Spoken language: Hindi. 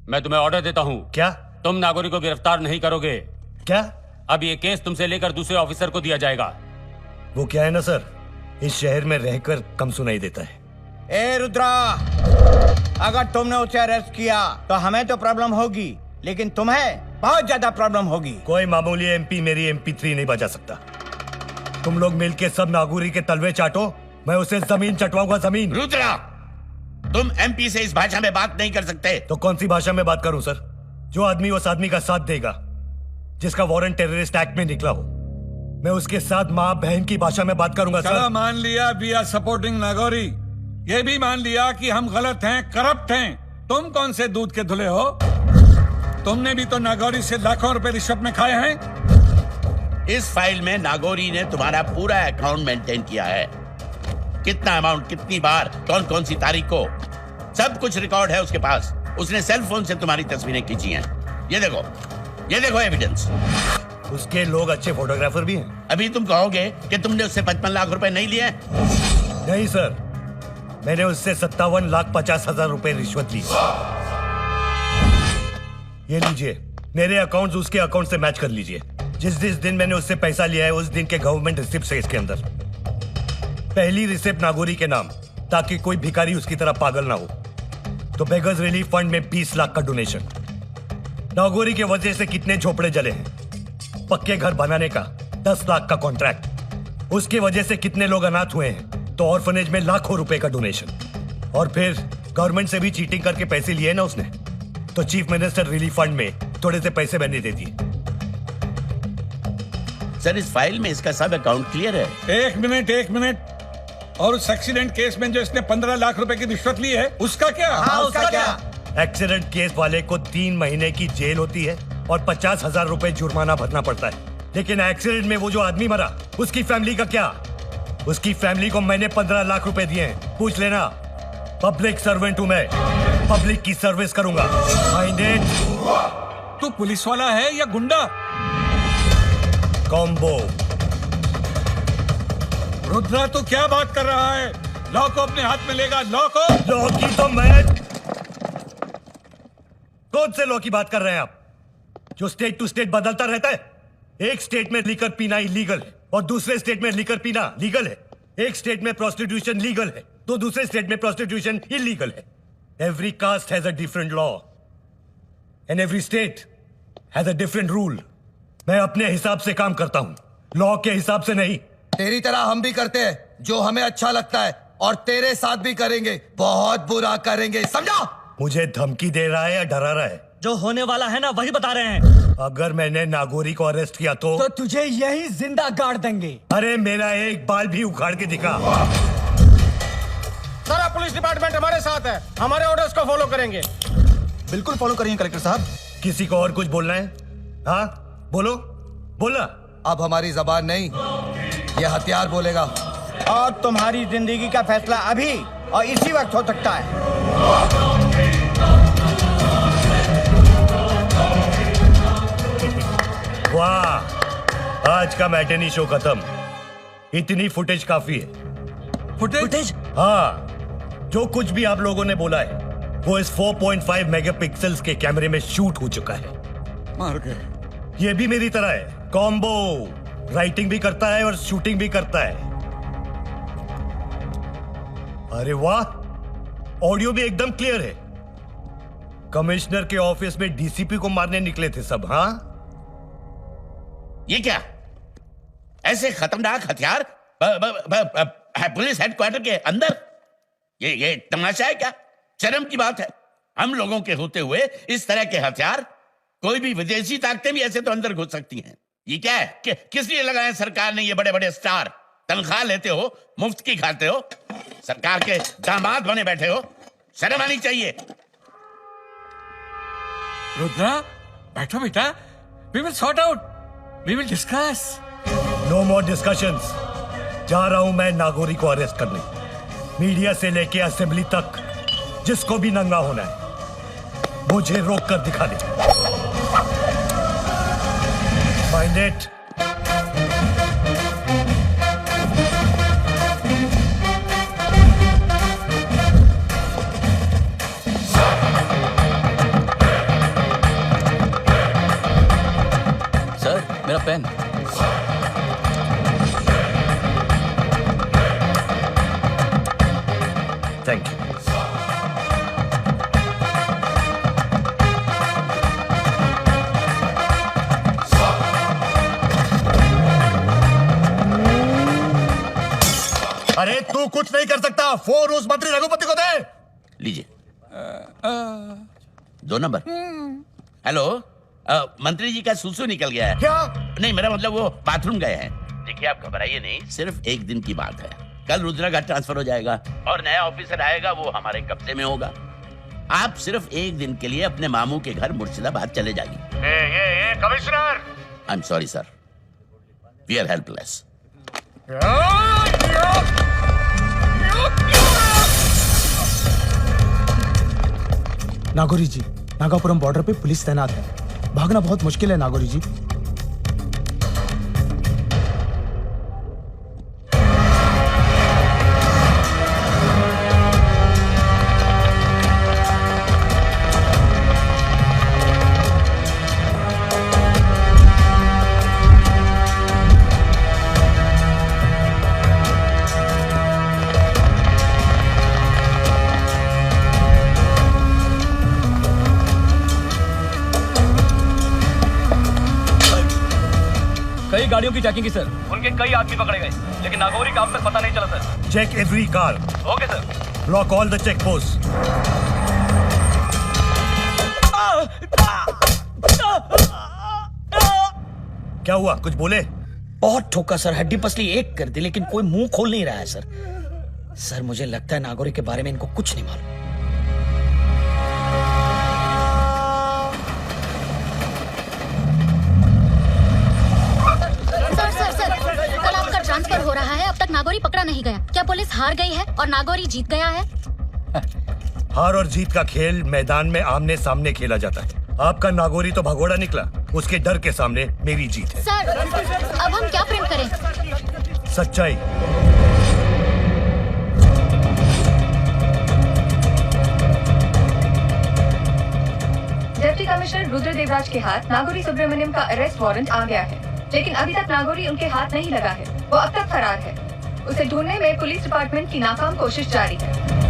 मैं तुम्हें ऑर्डर देता हूँ। क्या? तुम नागोरी को गिरफ्तार नहीं करोगे। क्या? अब ये केस तुमसे लेकर दूसरे ऑफिसर को दिया जाएगा। वो क्या है ना सर, इस शहर में रहकर कम सुनाई देता है। ए रुद्रा, अगर तुमने उसे अरेस्ट किया तो हमें तो प्रॉब्लम होगी, लेकिन तुम्हें बहुत ज्यादा प्रॉब्लम होगी। कोई मामूली एमपी मेरी MP3 नहीं बजा सकता। तुम लोग मिलके सब नागोरी के तलवे चाटो, मैं उसे जमीन चटवाऊंगा, जमीन। रुद्रा, तुम MP से इस भाषा में बात नहीं कर सकते। तो कौन सी भाषा में बात करूं सर? जो आदमी उस आदमी का साथ देगा जिसका वारंट टेररिस्ट एक्ट में निकला हो, मैं उसके साथ माँ बहन की भाषा में बात करूंगा सर। मान लिया वी आर सपोर्टिंग नागौरी, ये भी मान लिया कि हम गलत हैं, करप्ट हैं। तुम कौन से दूध के धुले हो? तुमने भी तो नागौरी से लाखों रुपए रिश्वत में खाए हैं। इस फाइल में नागौरी ने तुम्हारा पूरा अकाउंट मेंटेन किया है। कितना अमाउंट, कितनी बार, कौन कौन सी तारीख को, सब कुछ रिकॉर्ड है उसके पास। उसने सेल फोन से तुम्हारी तस्वीरें खींची हैं। ये देखो एविडेंस। उसके लोग अच्छे फोटोग्राफर भी हैं। अभी तुम कहोगे कि तुमने उससे 55 लाख रुपए नहीं लिए? नहीं सर, मैंने उससे 57,50,000 रुपए रिश्वत ली। ये लीजिए, मेरे अकाउंट्स उसके अकाउंट से मैच कर लीजिए। जिस दिन मैंने उससे पैसा लिया है उस दिन के गवर्नमेंट रिसिप्ट है इसके अंदर। पहली रिसिप्ट नागौरी के नाम, ताकि कोई भिखारी उसकी तरह पागल ना हो। तो बेगर्स रिलीफ फंड में 20 लाख का डोनेशन। नागौरी के वजह से कितने झोपड़े जले हैं। पक्के घर बनाने का 10 लाख का कॉन्ट्रैक्ट। उसके वजह से कितने लोग अनाथ हुए हैं। तो ऑर्फनेज में लाखों रुपए का डोनेशन। और फिर गवर्नमेंट से भी चीटिंग करके पैसे लिए ना उसने, तो चीफ मिनिस्टर रिलीफ फंड में थोड़े से पैसे मैंने दे दिए। सर, इस फाइल में इसका सब अकाउंट क्लियर है। एक मिनट। और उस एक्सीडेंट केस में जो इसने 15 लाख रुपए की रिश्वत ली है, उसका क्या? उसका क्या? एक्सीडेंट केस वाले को 3 महीने की जेल होती है और 50,000 रुपए जुर्माना भरना पड़ता है। लेकिन एक्सीडेंट में वो जो आदमी मरा, उसकी फैमिली का क्या? उसकी फैमिली को मैंने 15 लाख रुपए दिए हैं। पूछ लेना। पब्लिक सर्वेंट हूं मैं, पब्लिक की सर्विस करूंगा। तू पुलिस वाला है या गुंडा? कॉम्बो। रुद्रा, तू क्या बात कर रहा है? लॉ को अपने हाथ में लेगा। लॉ की तो मैं। कौन से लॉ की बात कर रहे हैं आप, जो स्टेट टू स्टेट बदलता रहता है? एक स्टेट में लिकर पीना इलीगल है और दूसरे स्टेट में लिकर पीना लीगल है। एक स्टेट में प्रोस्टिट्यूशन लीगल है तो दूसरे स्टेट में प्रोस्टिट्यूशन इलीगल है। Every caste has a different law and every state has a different rule. मैं अपने हिसाब से काम करता हूं, लॉ के हिसाब से नहीं। तेरी तरह हम भी करते हैं जो हमें अच्छा लगता है, और तेरे साथ भी करेंगे, बहुत बुरा करेंगे, समझा? मुझे धमकी दे रहा है या डरा रहा है? जो होने वाला है ना वही बता रहे हैं। अगर मैंने नागौरी को अरेस्ट किया तो तुझे यही जिंदा गाड़ देंगे। अरे मेरा एक बाल भी उखाड़ के दिखा। सारा पुलिस डिपार्टमेंट हमारे साथ है, हमारे ऑर्डर्स को फॉलो करेंगे। बिल्कुल फॉलो करेंगे कलेक्टर साहब। किसी को और कुछ बोलना है? हाँ बोलो, बोला। अब हमारी जबान नहीं, ये हथियार बोलेगा। और तुम्हारी जिंदगी का फैसला अभी और इसी वक्त हो सकता है। वाह, आज का मैटेनी शो खत्म। इतनी फुटेज काफी है। फुटेज? हाँ, जो कुछ भी आप लोगों ने बोला है वो इस 4.5 मेगापिक्सल्स के कैमरे में शूट हो चुका है। मार गए। ये भी मेरी तरह है, कॉम्बो। राइटिंग भी करता है और शूटिंग भी करता है। अरे वाह, ऑडियो भी एकदम क्लियर है। कमिश्नर के ऑफिस में डीसीपी को मारने निकले थे सब। हाँ, ये क्या? ऐसे खतरनाक हथियार पुलिस हेडक्वार्टर के अंदर? ये तमाशा है क्या? शर्म की बात है। हम लोगों के होते हुए इस तरह के हथियार, कोई भी विदेशी ताकतें भी ऐसे तो अंदर घुस सकती हैं। ये क्या है? किस लिए लगाए सरकार ने ये बड़े बड़े स्टार? तनख्वाह लेते हो, मुफ्त की खाते हो, सरकार के दामाद बने बैठे हो, शर्म आनी चाहिए। रुद्रा, बैठो बेटा, we will sort out, we will discuss. No more discussions. जा रहा हूं मैं नागौरी को अरेस्ट करने। मीडिया से लेके असेंबली तक जिसको भी नंगा होना है मुझे रोक कर दिखा दे। Find it. Pen. Thank you. अरे तू कुछ नहीं कर सकता, फोन उस मंत्री रघुपति को दे। लीजिए। 2 नंबर। हेलो, मंत्री जी का सुसु निकल गया है। क्या? नहीं, मेरा मतलब वो बाथरूम गए हैं। देखिए, आप घबराइए नहीं, सिर्फ 1 दिन की बात है। कल रुद्राघाट ट्रांसफर हो जाएगा और नया ऑफिसर आएगा, वो हमारे कब्जे में होगा। आप सिर्फ 1 दिन के लिए अपने मामू के घर मुर्शिदाबाद चले जाइए। ये commissioner. I am sorry sir, we are helpless. Nagauri ji, Nagapuram border पे पुलिस तैनात है, भागना बहुत मुश्किल है नागौरी जी। कई गाड़ियों की चेकिंग की सर, उनके कई आदमी पकड़े गए, लेकिन नागौरी का अब तक पता नहीं चला sir. Check every car. Okay sir. Block all the check post. क्या हुआ, कुछ बोले? बहुत ठोका सर, हड्डी पसली एक कर दी, लेकिन कोई मुंह खोल नहीं रहा है सर। सर मुझे लगता है नागौरी के बारे में इनको कुछ नहीं मालूम। कल आपका ट्रांसफर हो रहा है, अब तक नागौरी पकड़ा नहीं गया। क्या पुलिस हार गई है और नागौरी जीत गया है? हार और जीत का खेल मैदान में आमने सामने खेला जाता है। आपका नागौरी तो भगोड़ा निकला, उसके डर के सामने मेरी जीत है। सर, अब हम क्या प्रिंट करें? सच्चाई। डिप्टी कमिश्नर रुद्र देवराज के हाथ नागौरी सुब्रमण्यम का अरेस्ट वारंट आ गया है, लेकिन अभी तक नागौरी उनके हाथ नहीं लगा है। वो अब तक फरार है। उसे ढूंढने में पुलिस डिपार्टमेंट की नाकाम कोशिश जारी है।